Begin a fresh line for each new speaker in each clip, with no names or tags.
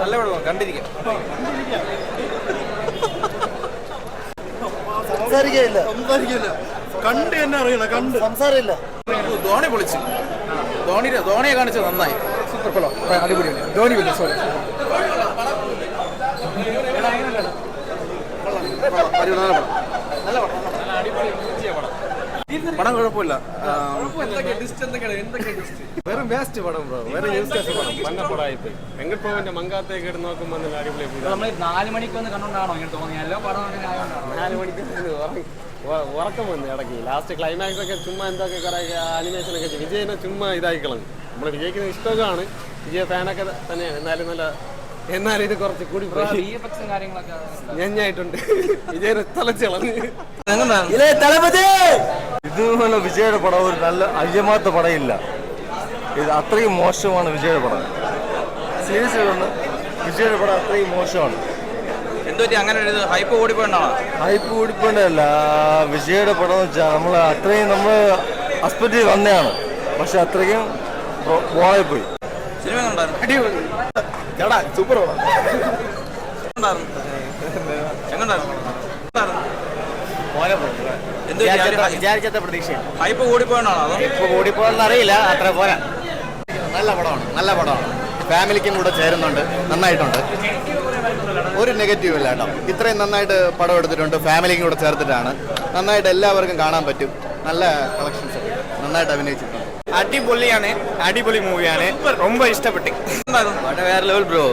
നല്ല പടം കണ്ടിരിക്കാം.
സംസാരിക്കില്ല
കണ്ട് തന്നെ അറിയണം. കണ്ട്
സംസാരമില്ല.
ധോണി പൊളിച്ചു. ധോണിയെ കാണിച്ചത് നന്നായി. സൂപ്പർ പടം, അടിപൊളിയാണ്. ധോണി വില്ല സോറി പടം കുഴപ്പമില്ല.
വെറും വേസ്റ്റ് പടം ബ്രോ, വെറും യൂസ്ലെസ് പടം. പന്ന പടമായിപ്പോയി. വെങ്കട്പ്രഭുവിന്റെ മങ്കാത്തേക്ക് എടുത്ത് നോക്കുമ്പോൾ നല്ല അടിപൊളി.
നമ്മൾ 4 മണിക്ക് വന്ന് കണ്ടോണ്ടാണോ ഇങ്ങനെ തോന്നി? എല്ലാ പടം അങ്ങനെ ആയതുകൊണ്ടാണോ?
4 മണിക്ക് ഉറക്കം വന്നു ഇടയ്ക്ക്. ലാസ്റ്റ് ക്ലൈമാക്സ് ഒക്കെ ചുമ്മാ എന്തൊക്കെ കുറെ അനിമേഷനൊക്കെ ചെയ്യും. വിജയനെ ചുമ്മാ ഇതാക്കി കളഞ്ഞു. നമ്മൾ വിജയിക്കുന്ന ഇഷ്ടമൊക്കെയാണ്, വിജയ ഫാനൊക്കെ തന്നെയാണ്. എന്നാലും ഇത് കുറച്ച് കൂടി ഞഞ്ഞായിട്ടുണ്ട്. വിജയനെ തലച്ച് കളഞ്ഞു.
ഇതുപോലെ വിജയുടെ പടം ഒരു നല്ല അയ്യമാത്ത പടമില്ല. ഇത് അത്രയും മോശമാണ് വിജയുടെ പടം. സീരിയസ് വിജയുടെ പടം അത്രയും മോശമാണ്.
എന്തുപറ്റി അങ്ങനെ ഹൈപ്പ് കൂടിപ്പോണ്ടാണോ?
ഹൈപ്പ് കൂടിപ്പോണ്ടല്ല. വിജയുടെ പടം എന്ന് വെച്ചാൽ നമ്മൾ അത്രയും എക്സ്പെക്ട് ചെയ്ത് വന്നതാണ്, പക്ഷെ അത്രയും പോയി.
സിനിമ കണ്ടായിരുന്നു.
സൂപ്പർ പടം. വിചാരിച്ചത്തെ പ്രതീക്ഷ
ഹൈപ്പ് കൂടിപ്പോണ്ടാണോ? അതോ
ഇപ്പൊ കൂടിപ്പോയെന്ന് അറിയില്ല, അത്ര പോരാ. നല്ല പടമാണ്. ഫാമിലിക്കും കൂടെ ചേരുന്നുണ്ട്, നന്നായിട്ടുണ്ട്. ഒരു നെഗറ്റീവ് ഇല്ല കേട്ടോ. ഇത്രയും നന്നായിട്ട് പടം എടുത്തിട്ടുണ്ട്, ഫാമിലിക്കും കൂടെ ചേർത്തിട്ടാണ്. നന്നായിട്ട് എല്ലാവർക്കും കാണാൻ പറ്റും. നല്ല കളക്ഷൻസ്, നന്നായിട്ട് അഭിനയിച്ചിട്ടുണ്ട്.
അടിപൊളിയാണ്, അടിപൊളി മൂവിയാണ്. ரொம்ப ഇഷ്ടപ്പെട്ടു.
വേറെ ലെവൽ ബ്രോ.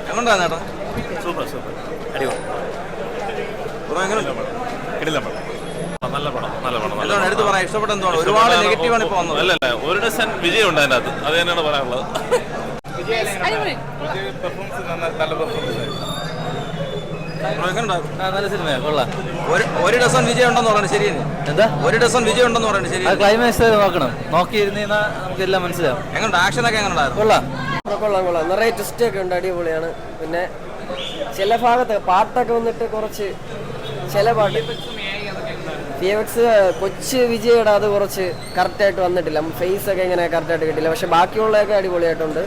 എങ്ങോട്ടാണ് ചേട്ടാ?
സൂപ്പർ അടിപൊളി.
എന്താണ് എടുത്ത് പറയാൻ ഇഷ്ടപ്പെട്ട? എന്താണ് ഒരുപാട് നെഗറ്റീവാണ് ഇപ്പൊ വന്നത്?
അല്ലല്ല, ഒരു ഡസൻ വിജയം ഉണ്ട് അതിനകത്ത്. അത് തന്നെയാണ് പറയാനുള്ളത്.
നല്ല സിനിമയാണ്, കൊള്ളാം.
ഒരു ഡസൻ വിജയം ഉണ്ടെന്ന് പറയുന്നത് ശരിയാണ്.
എന്താ
ഒരു ഡസൻ വിജയം ഉണ്ടെന്ന് പറയുന്നത് ശരി.
ക്ലൈമാക്സ് നോക്കണം, നോക്കിയിരുന്ന നമുക്ക് എല്ലാം മനസ്സിലാവും.
എങ്ങനെയുണ്ട്? ആക്ഷനൊക്കെ എങ്ങനെയുണ്ടായിരുന്നു?
കൊള്ളാം.
നിറയെ ട്വിസ്റ്റ് ഒക്കെ ഉണ്ട്, അടിപൊളിയാണ്. പിന്നെ ചില ഭാഗത്ത് പാട്ടൊക്കെ വന്നിട്ട് കുറച്ച് ചില പാട്ട് VFX കൊച്ചു വിജയുടെ അത് കുറച്ച് കറക്റ്റായിട്ട് വന്നിട്ടില്ല. ഫേസ് ഒക്കെ ഇങ്ങനെ കറക്റ്റായിട്ട് കിട്ടില്ല. പക്ഷെ ബാക്കിയുള്ളതൊക്കെ അടിപൊളിയായിട്ടുണ്ട്.